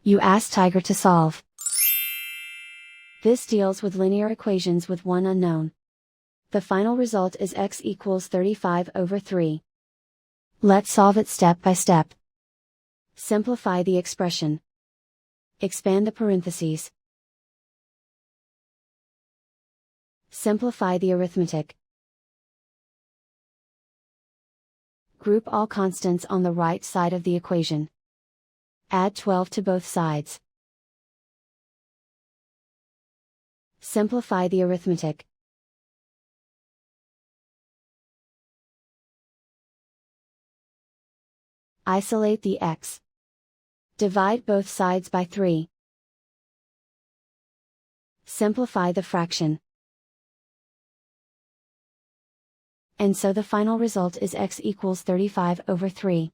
You ask Tiger to solve. This deals with linear equations with one unknown. The final result is x equals 35/3. Let's solve it step by step. Simplify the expression. Expand the parentheses. Simplify the arithmetic. Group all constants on the right side of the equation. Add 12 to both sides. Simplify the arithmetic. Isolate the x. Divide both sides by 3. Simplify the fraction. And so the final result is x equals 35/3.